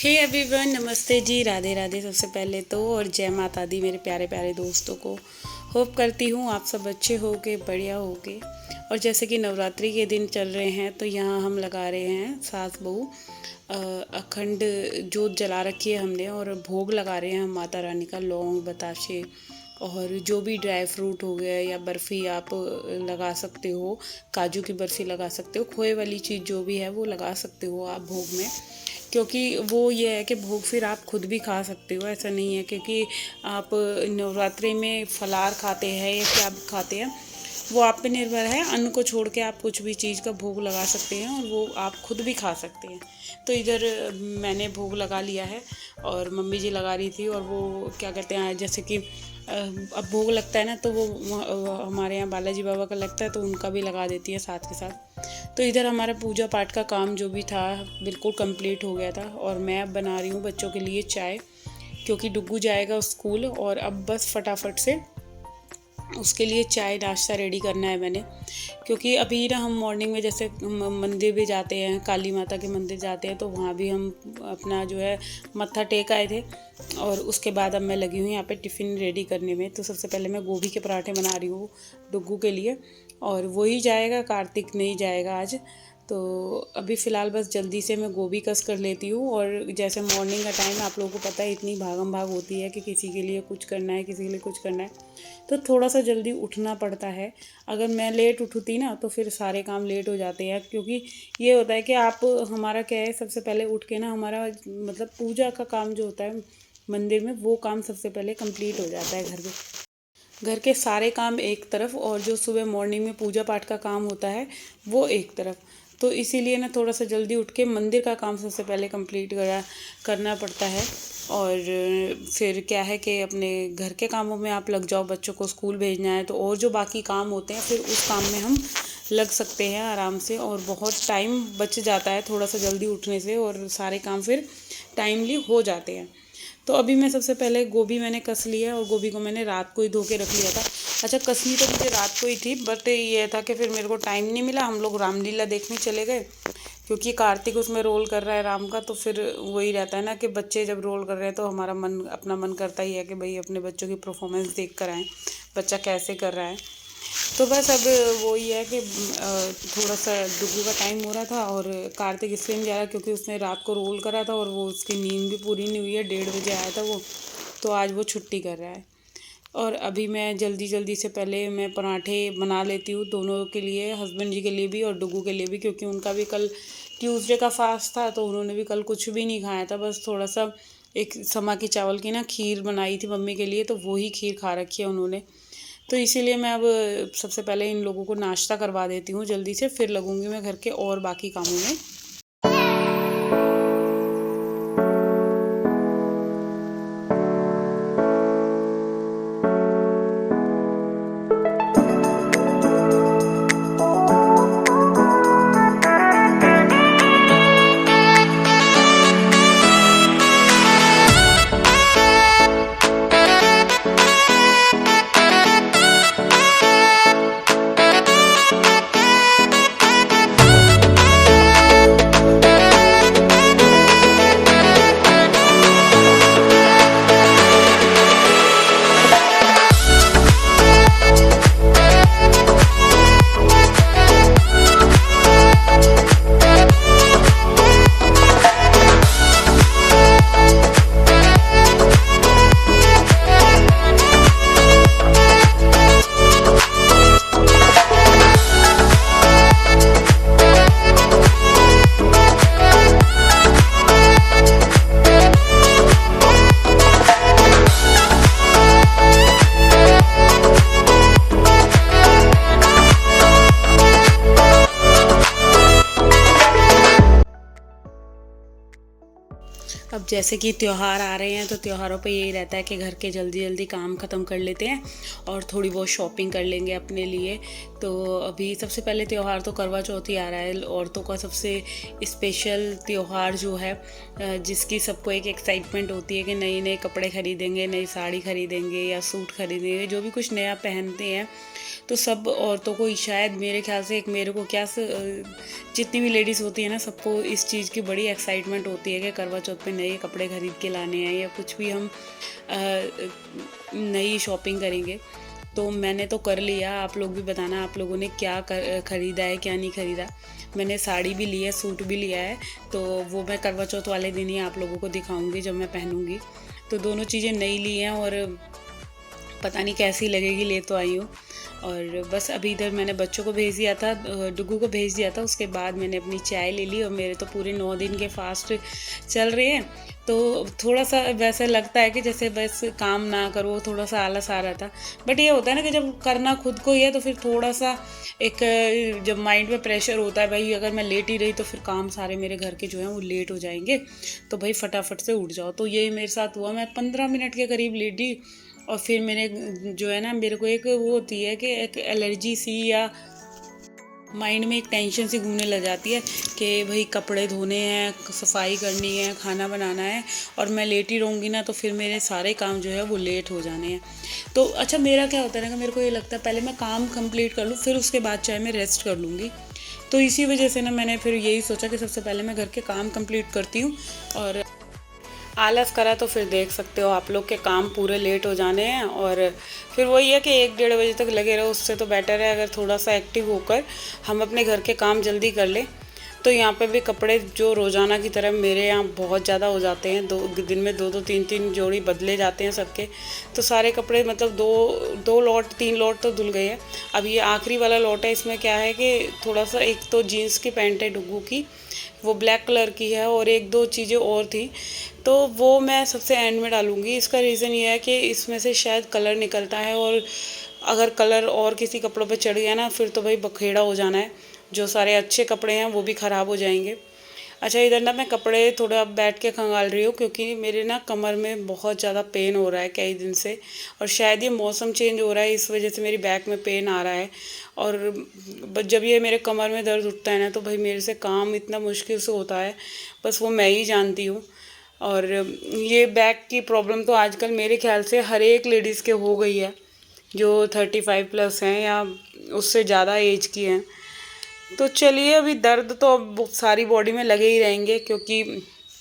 Hey everyone, नमस्ते जी, राधे राधे सबसे पहले तो, और जय माता दी मेरे प्यारे प्यारे दोस्तों को। होप करती हूँ आप सब अच्छे होगे, बढ़िया होगे। और जैसे कि नवरात्रि के दिन चल रहे हैं तो यहाँ हम लगा रहे हैं सास बहू अखंड जोत जला रखी है हमने, और भोग लगा रहे हैं हम माता रानी का। लौंग, बताशे और जो भी ड्राई फ्रूट हो गया, या बर्फ़ी आप लगा सकते हो, काजू की बर्फ़ी लगा सकते हो, खोए वाली चीज़ जो भी है वो लगा सकते हो आप भोग में। क्योंकि वो ये है कि भोग फिर आप खुद भी खा सकते हो, ऐसा नहीं है क्योंकि आप नवरात्रि में फलार खाते हैं या क्या खाते हैं वो आप पे निर्भर है। अन्न को छोड़ के आप कुछ भी चीज़ का भोग लगा सकते हैं और वो आप खुद भी खा सकते हैं। तो इधर मैंने भोग लगा लिया है और मम्मी जी लगा रही थी। और वो क्या कहते हैं, जैसे कि अब भोग लगता है ना, तो वो हमारे यहाँ बालाजी बाबा का लगता है तो उनका भी लगा देती है साथ के साथ। तो इधर हमारा पूजा पाठ का काम जो भी था बिल्कुल कंप्लीट हो गया था। और मैं अब बना रही हूँ बच्चों के लिए चाय, क्योंकि डुग्गू जाएगा स्कूल और अब बस फटाफट से उसके लिए चाय नाश्ता रेडी करना है मैंने। क्योंकि अभी ना हम मॉर्निंग में जैसे मंदिर भी जाते हैं, काली माता के मंदिर जाते हैं, तो वहाँ भी हम अपना जो है मत्था टेक आए थे। और उसके बाद अब मैं लगी हूँ यहाँ पे टिफ़िन रेडी करने में। तो सबसे पहले मैं गोभी के पराठे बना रही हूँ डुग्गू के लिए, और वही जाएगा, कार्तिक नहीं जाएगा आज। तो अभी फ़िलहाल बस जल्दी से मैं गोभी कस कर लेती हूँ। और जैसे मॉर्निंग का टाइम आप लोगों को पता है, इतनी भागम भाग होती है कि किसी के लिए कुछ करना है, किसी के लिए कुछ करना है, तो थोड़ा सा जल्दी उठना पड़ता है। अगर मैं लेट उठती ना तो फिर सारे काम लेट हो जाते हैं। क्योंकि ये होता है कि आप हमारा क्या है, सबसे पहले उठ के ना हमारा मतलब पूजा का काम जो होता है मंदिर में, वो काम सबसे पहले कंप्लीट हो जाता है। घर के सारे काम एक तरफ, और जो सुबह मॉर्निंग में पूजा पाठ का काम होता है वो एक तरफ। तो इसीलिए ना थोड़ा सा जल्दी उठ के मंदिर का काम सबसे पहले कंप्लीट करना पड़ता है। और फिर क्या है कि अपने घर के कामों में आप लग जाओ, बच्चों को स्कूल भेजना है तो और जो बाकी काम होते हैं फिर उस काम में हम लग सकते हैं आराम से। और बहुत टाइम बच जाता है थोड़ा सा जल्दी उठने से, और सारे काम फिर टाइमली हो जाते हैं। तो अभी मैं सबसे पहले गोभी मैंने कस लिया, और गोभी को मैंने रात को ही धो के रख लिया था। अच्छा, कसनी तो मुझे रात को ही थी, बट ये था कि फिर मेरे को टाइम नहीं मिला। हम लोग रामलीला देखने चले गए, क्योंकि कार्तिक उसमें रोल कर रहा है राम का। तो फिर वही रहता है ना कि बच्चे जब रोल कर रहे हैं तो हमारा मन, अपना मन करता ही है कि भाई अपने बच्चों की परफॉर्मेंस देख कर आएँ, बच्चा कैसे कर रहा है। तो बस अब वो ही है कि थोड़ा सा डुग्गू का टाइम हो रहा था, और कार्तिक इसलिए नहीं जा रहा क्योंकि उसने रात को रोल करा था और वो उसकी नींद भी पूरी नहीं हुई है। 1:30 बजे आया था वो, तो आज वो छुट्टी कर रहा है। और अभी मैं जल्दी जल्दी से पहले मैं पराठे बना लेती हूँ दोनों के लिए, हस्बैंड जी के लिए भी और डुग्गू के लिए भी, क्योंकि उनका भी कल ट्यूसडे का फास्ट था, तो उन्होंने भी कल कुछ भी नहीं खाया था। बस थोड़ा सा एक समा की चावल की ना खीर बनाई थी मम्मी के लिए, तो वही खीर खा रखी है उन्होंने। तो इसीलिए मैं अब सबसे पहले इन लोगों को नाश्ता करवा देती हूँ जल्दी से, फिर लगूंगी मैं घर के और बाकी कामों में। अब जैसे कि त्यौहार आ रहे हैं तो त्योहारों पे यही रहता है कि घर के जल्दी जल्दी काम ख़त्म कर लेते हैं और थोड़ी बहुत शॉपिंग कर लेंगे अपने लिए। तो अभी सबसे पहले त्यौहार तो करवा चौथ ही आ रहा है, औरतों का सबसे स्पेशल त्यौहार जो है, जिसकी सबको एक एक्साइटमेंट होती है कि नए नए कपड़े खरीदेंगे, नई साड़ी खरीदेंगे या सूट खरीदेंगे, जो भी कुछ नया पहनते हैं। तो सब औरतों को शायद मेरे ख्याल से, एक मेरे को क्या जितनी भी लेडीज़ होती है ना, सबको इस चीज़ की बड़ी एक्साइटमेंट होती है कि करवा चौथ पे नए कपड़े खरीद के लाने हैं या कुछ भी हम नई शॉपिंग करेंगे। तो मैंने तो कर लिया, आप लोग भी बताना आप लोगों ने क्या ख़रीदा है क्या नहीं ख़रीदा। मैंने साड़ी भी ली है, सूट भी लिया है, तो वो मैं करवा चौथ वाले दिन ही आप लोगों को दिखाऊंगी जब मैं पहनूंगी। तो दोनों चीज़ें नई ली हैं और पता नहीं कैसी लगेगी, ले तो आई हूँ। और बस अभी इधर मैंने बच्चों को भेज दिया था, डुगू को भेज दिया था, उसके बाद मैंने अपनी चाय ले ली। और मेरे तो पूरे 9 दिन के फास्ट चल रहे हैं, तो थोड़ा सा वैसे लगता है कि जैसे बस काम ना करो, थोड़ा सा आलस आ रहा था। बट ये होता है ना कि जब करना खुद को ही है तो फिर थोड़ा सा एक जब माइंड में प्रेशर होता है, भाई अगर मैं लेट ही रही तो फिर काम सारे मेरे घर के जो हैं वो लेट हो जाएंगे, तो भाई फटाफट से उठ जाओ। तो यही मेरे साथ हुआ, मैं 15 मिनट के करीब लेटी और फिर मैंने जो है ना, मेरे को एक वो होती है कि एक एलर्जी सी या माइंड में एक टेंशन सी घूमने लग जाती है कि भाई कपड़े धोने हैं, सफाई करनी है, खाना बनाना है, और मैं लेट ही रहूँगी ना तो फिर मेरे सारे काम जो है वो लेट हो जाने हैं। तो अच्छा मेरा क्या होता है ना कि मेरे को ये लगता है पहले मैं काम कंप्लीट कर लूँ, फिर उसके बाद चाहे मैं रेस्ट कर लूँगी। तो इसी वजह से ना मैंने फिर यही सोचा कि सबसे पहले मैं घर के काम कंप्लीट करती हूँ। और आलस करा तो फिर देख सकते हो आप लोग के काम पूरे लेट हो जाने हैं, और फिर वही है कि 1-1:30 बजे तक लगे रहो। उससे तो बेटर है अगर थोड़ा सा एक्टिव होकर हम अपने घर के काम जल्दी कर लें। तो यहाँ पे भी कपड़े जो रोज़ाना की तरह मेरे यहाँ बहुत ज़्यादा हो जाते हैं, 2 दिन में 2-2 3-3 जोड़ी बदले जाते हैं सबके। तो सारे कपड़े मतलब 2 लॉट 3 लॉट तो धुल गए हैं। अब ये आखिरी वाला लॉट है, इसमें क्या है कि थोड़ा सा, एक तो जीन्स की पैंट है डुग्गू की, वो ब्लैक कलर की है, और 1-2 चीज़ें और थी, तो वो मैं सबसे एंड में डालूँगी। इसका रीज़न ये है कि इसमें से शायद कलर निकलता है, और अगर कलर और किसी कपड़ों पे चढ़ गया ना फिर तो भाई बखेड़ा हो जाना है, जो सारे अच्छे कपड़े हैं वो भी ख़राब हो जाएंगे। अच्छा इधर ना मैं कपड़े थोड़ा अब बैठ के खंगाल रही हूँ, क्योंकि मेरे ना कमर में बहुत ज़्यादा पेन हो रहा है कई दिन से, और शायद ये मौसम चेंज हो रहा है इस वजह से मेरी बैक में पेन आ रहा है। और जब ये मेरे कमर में दर्द उठता है ना तो भाई मेरे से काम इतना मुश्किल से होता है, बस वो मैं ही जानती हूँ। और ये बैक की प्रॉब्लम तो आजकल मेरे ख्याल से हर एक लेडीज़ के हो गई है, जो 35+ हैं या उससे ज़्यादा एज की हैं। तो चलिए, अभी दर्द तो अब सारी बॉडी में लगे ही रहेंगे, क्योंकि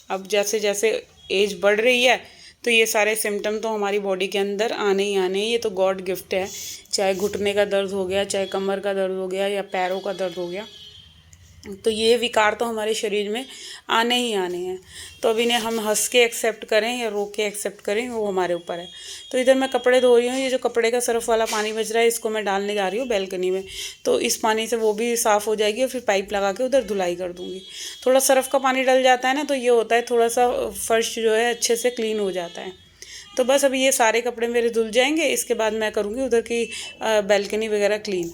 अब जैसे जैसे एज बढ़ रही है तो ये सारे सिम्टम तो हमारी बॉडी के अंदर आने ही आने हैं। ये तो गॉड गिफ्ट है, चाहे घुटने का दर्द हो गया, चाहे कमर का दर्द हो गया, या पैरों का दर्द हो गया, तो ये विकार तो हमारे शरीर में आने ही आने हैं। तो अब इन्हें हम हंस के एक्सेप्ट करें या रो के एक्सेप्ट करें, वो हमारे ऊपर है। तो इधर मैं कपड़े धो रही हूँ, ये जो कपड़े का सर्फ वाला पानी बच रहा है इसको मैं डालने जा रही हूँ बैल्कनी में, तो इस पानी से वो भी साफ़ हो जाएगी, और फिर पाइप लगा के उधर धुलाई कर दूँगी। थोड़ा सर्फ का पानी डल जाता है ना तो ये होता है थोड़ा सा फर्श जो है अच्छे से क्लीन हो जाता है। तो बस अभी ये सारे कपड़े मेरे धुल जाएंगे, इसके बाद मैं करूँगी उधर की बैल्कनी वगैरह क्लीन।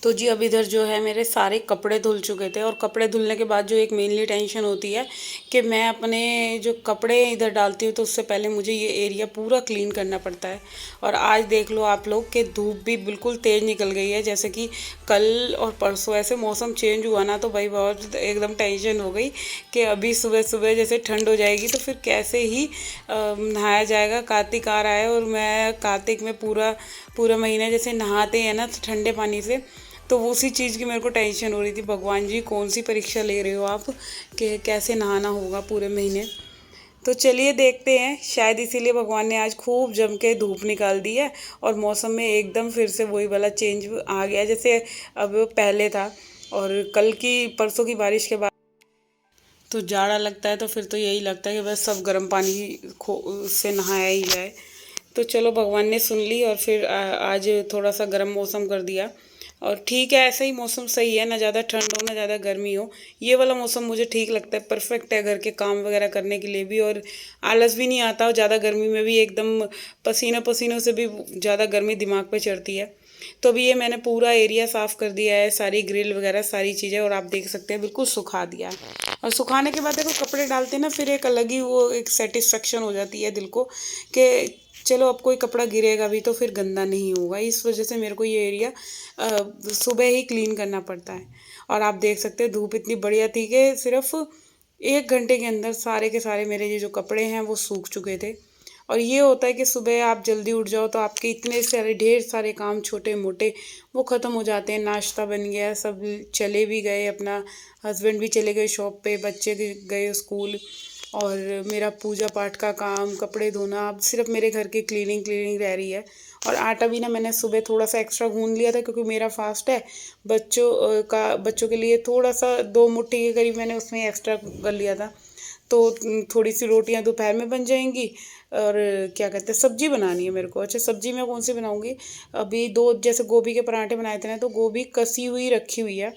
तो जी अब इधर जो है मेरे सारे कपड़े धुल चुके थे, और कपड़े धुलने के बाद जो एक मेनली टेंशन होती है कि मैं अपने जो कपड़े इधर डालती हूँ तो उससे पहले मुझे ये एरिया पूरा क्लीन करना पड़ता है। और आज देख लो आप लोग कि धूप भी बिल्कुल तेज़ निकल गई है। जैसे कि कल और परसों ऐसे मौसम चेंज हुआ ना, तो भाई बहुत एकदम टेंशन हो गई कि अभी सुबह सुबह जैसे ठंड हो जाएगी तो फिर कैसे ही नहाया जाएगा। कार्तिक आ रहा है और मैं कार्तिक में पूरा पूरा महीना जैसे नहाते हैं ना ठंडे पानी से, तो वो उसी चीज़ की मेरे को टेंशन हो रही थी। भगवान जी कौन सी परीक्षा ले रहे हो आप कि कैसे नहाना होगा पूरे महीने। तो चलिए देखते हैं, शायद इसीलिए भगवान ने आज खूब जम के धूप निकाल दी है और मौसम में एकदम फिर से वही वाला चेंज आ गया जैसे अब पहले था। और कल की परसों की बारिश के बाद तो जाड़ा लगता है, तो फिर तो यही लगता है कि बस सब गर्म पानी से नहाया ही जाए। तो चलो भगवान ने सुन ली और फिर आज थोड़ा सा गर्म मौसम कर दिया। और ठीक है, ऐसा ही मौसम सही है, ना ज़्यादा ठंड हो ना ज़्यादा गर्मी हो। ये वाला मौसम मुझे ठीक लगता है, परफेक्ट है घर के काम वगैरह करने के लिए भी, और आलस भी नहीं आता। और ज़्यादा गर्मी में भी एकदम पसीना पसीनों से भी ज़्यादा गर्मी दिमाग पे चढ़ती है। तो अभी ये मैंने पूरा एरिया साफ़ कर दिया है, सारी ग्रिल वगैरह सारी चीज़ें, और आप देख सकते हैं बिल्कुल सुखा दिया है। और सुखाने के बाद देखो कपड़े डालते हैं ना, फिर एक अलग ही वो एक सेटिस्फेक्शन हो जाती है दिल को कि चलो अब कोई कपड़ा गिरेगा भी तो फिर गंदा नहीं होगा। इस वजह से मेरे को ये एरिया सुबह ही क्लीन करना पड़ता है। और आप देख सकते हैं धूप इतनी बढ़िया थी कि सिर्फ 1 घंटे के अंदर सारे के सारे मेरे ये जो कपड़े हैं वो सूख चुके थे। और ये होता है कि सुबह आप जल्दी उठ जाओ तो आपके इतने सारे ढेर सारे काम छोटे मोटे वो ख़त्म हो जाते हैं। नाश्ता बन गया, सब चले भी गए, अपना हस्बैंड भी चले गए शॉप पे, बच्चे गए स्कूल, और मेरा पूजा पाठ का काम, कपड़े धोना, अब सिर्फ मेरे घर की क्लीनिंग क्लीनिंग रह रही है। और आटा भी ना मैंने सुबह थोड़ा सा एक्स्ट्रा गूंद लिया था क्योंकि मेरा फास्ट है। बच्चों के लिए थोड़ा सा 2 मुट्ठी के करीब मैंने उसमें एक्स्ट्रा कर लिया था। तो थोड़ी सी रोटियां दोपहर में बन जाएंगी। और क्या कहते हैं, सब्जी बनानी है मेरे को। अच्छा, सब्जी मैं कौन सी बनाऊंगी? अभी दो जैसे गोभी के पराठे बनाए थे ना, तो गोभी कसी हुई रखी हुई है।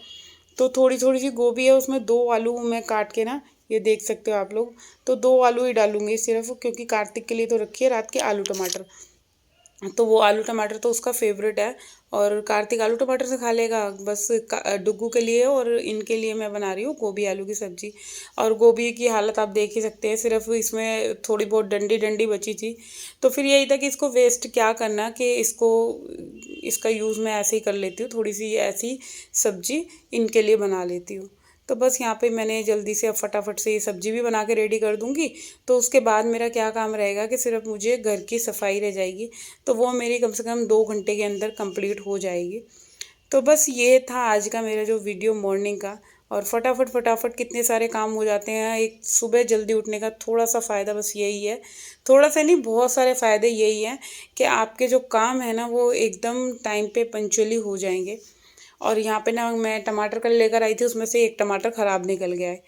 तो थोड़ी थोड़ी सी गोभी है, उसमें 2 आलू मैं काट के ना, ये देख सकते हो आप लोग, तो 2 आलू ही डालूंगी सिर्फ, क्योंकि कार्तिक के लिए तो रखी है रात के आलू टमाटर। तो वो आलू टमाटर तो उसका फेवरेट है, और कार्तिक आलू टमाटर से खा लेगा। बस डुग्गू के लिए और इनके लिए मैं बना रही हूँ गोभी आलू की सब्जी। और गोभी की हालत आप देख ही सकते हैं, सिर्फ इसमें थोड़ी बहुत डंडी डंडी बची थी। तो फिर यही था कि इसको वेस्ट क्या करना, कि इसका यूज़ मैं ऐसे ही कर लेती हूँ, थोड़ी सी ऐसी सब्जी इनके लिए बना लेती हूँ। तो बस यहाँ पे मैंने जल्दी से अब फटाफट से ये सब्जी भी बना के रेडी कर दूँगी। तो उसके बाद मेरा क्या काम रहेगा कि सिर्फ मुझे घर की सफाई रह जाएगी, तो वो मेरी कम से कम 2 घंटे के अंदर कंप्लीट हो जाएगी। तो बस ये था आज का मेरा जो वीडियो मॉर्निंग का। और फटाफट फटाफट कितने सारे काम हो जाते हैं। एक सुबह जल्दी उठने का थोड़ा सा फ़ायदा बस यही है, थोड़ा सा नहीं बहुत सारे फ़ायदे यही हैं कि आपके जो काम है ना वो एकदम टाइम पे पंचुअली हो जाएंगे। और यहाँ पे ना मैं टमाटर कल लेकर आई थी, उसमें से एक टमाटर ख़राब निकल गया है।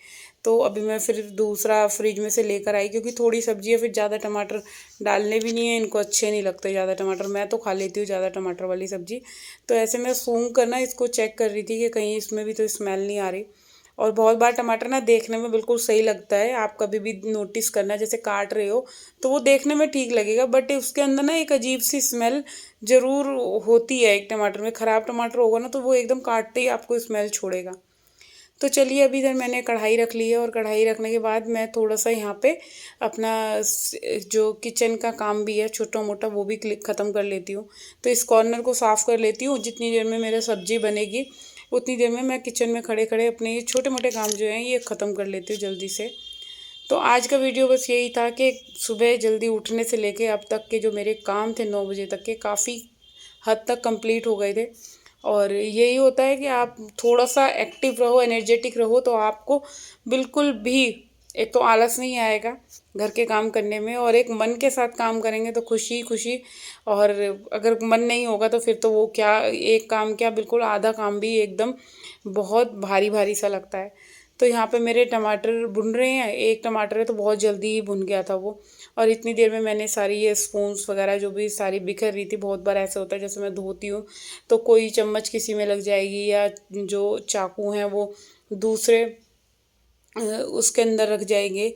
तो अभी मैं फिर दूसरा फ्रिज में से लेकर आई, क्योंकि थोड़ी सब्जी है, फिर ज़्यादा टमाटर डालने भी नहीं है, इनको अच्छे नहीं लगते ज़्यादा टमाटर। मैं तो खा लेती हूँ ज़्यादा टमाटर वाली सब्ज़ी। तो ऐसे मैं सूंघ कर ना इसको चेक कर रही थी कि कहीं इसमें भी तो स्मेल नहीं आ रही। और बहुत बार टमाटर ना देखने में बिल्कुल सही लगता है, आप कभी भी नोटिस करना, जैसे काट रहे हो तो वो देखने में ठीक लगेगा, बट उसके अंदर ना एक अजीब सी स्मेल ज़रूर होती है। एक टमाटर में ख़राब टमाटर होगा ना तो वो एकदम काटते ही आपको स्मेल छोड़ेगा। तो चलिए अभी इधर मैंने कढ़ाई रख ली है, और कढ़ाई रखने के बाद मैं थोड़ा सा यहाँ पे अपना जो किचन का काम भी है छोटा मोटा वो भी ख़त्म कर लेती हूँ। तो इस कॉर्नर को साफ़ कर लेती हूँ, जितनी देर में मेरा सब्जी बनेगी उतनी देर में मैं किचन में खड़े खड़े अपने ये छोटे मोटे काम जो हैं ये ख़त्म कर लेती हूँ जल्दी से। तो आज का वीडियो बस यही था कि सुबह जल्दी उठने से लेके अब तक के जो मेरे काम थे 9 बजे तक के, काफ़ी हद तक कंप्लीट हो गए थे। और यही होता है कि आप थोड़ा सा एक्टिव रहो, एनर्जेटिक रहो, तो आपको बिल्कुल भी एक तो आलस नहीं आएगा घर के काम करने में, और एक मन के साथ काम करेंगे तो खुशी खुशी। और अगर मन नहीं होगा तो फिर तो वो क्या, एक काम क्या बिल्कुल आधा काम भी एकदम बहुत भारी भारी सा लगता है। तो यहाँ पे मेरे टमाटर भुन रहे हैं, एक टमाटर है तो बहुत जल्दी ही भुन गया था वो। और इतनी देर में मैंने सारी ये स्पून्स वगैरह जो भी सारी बिखर रही थी, बहुत बार ऐसा होता है जैसे मैं धोती हूँ तो कोई चम्मच किसी में लग जाएगी, या जो चाकू हैं वो दूसरे उसके अंदर रख जाएंगे,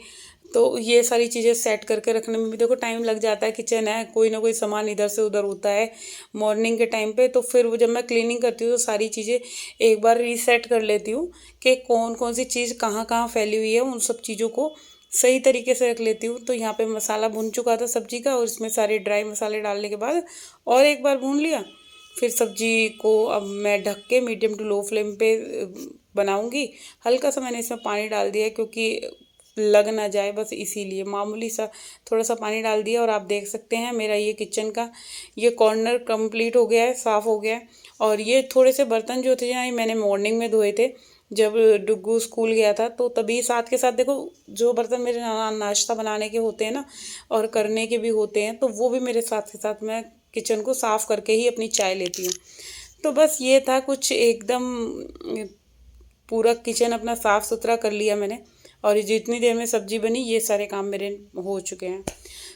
तो ये सारी चीज़ें सेट करके रखने में भी देखो टाइम लग जाता है। किचन है, कोई ना कोई सामान इधर से उधर होता है मॉर्निंग के टाइम पे, तो फिर वो जब मैं क्लीनिंग करती हूँ तो सारी चीज़ें एक बार रीसेट कर लेती हूँ कि कौन कौन सी चीज़ कहाँ कहाँ फैली हुई है, उन सब चीज़ों को सही तरीके से रख लेती हूँ। तो यहाँ पे मसाला भुन चुका था सब्जी का, और इसमें सारे ड्राई मसाले डालने के बाद और एक बार भून लिया। फिर सब्जी को अब मैं ढक के मीडियम टू लो फ्लेम पे बनाऊंगी। हल्का सा मैंने इसमें पानी डाल दिया है क्योंकि लग ना जाए, बस इसीलिए मामूली सा थोड़ा सा पानी डाल दिया। और आप देख सकते हैं मेरा ये किचन का ये कॉर्नर कंप्लीट हो गया है, साफ़ हो गया है। और ये थोड़े से बर्तन जो थे ना, मैंने मॉर्निंग में धोए थे जब डुग्गू स्कूल गया था, तो तभी साथ के साथ देखो जो बर्तन मेरे नाश्ता बनाने के होते हैं ना और करने के भी होते हैं, तो वो भी मेरे साथ के साथ मैं किचन को साफ़ करके ही अपनी चाय लेती हूँ। तो बस ये था कुछ एकदम पूरा किचन अपना साफ़ सुथरा कर लिया मैंने। और ये जितनी देर में सब्जी बनी ये सारे काम मेरे हो चुके हैं।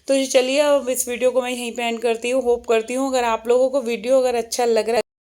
तो ये चलिए अब इस वीडियो को मैं यहीं पे एंड करती हूँ। होप करती हूँ अगर आप लोगों को वीडियो अगर अच्छा लग रहा है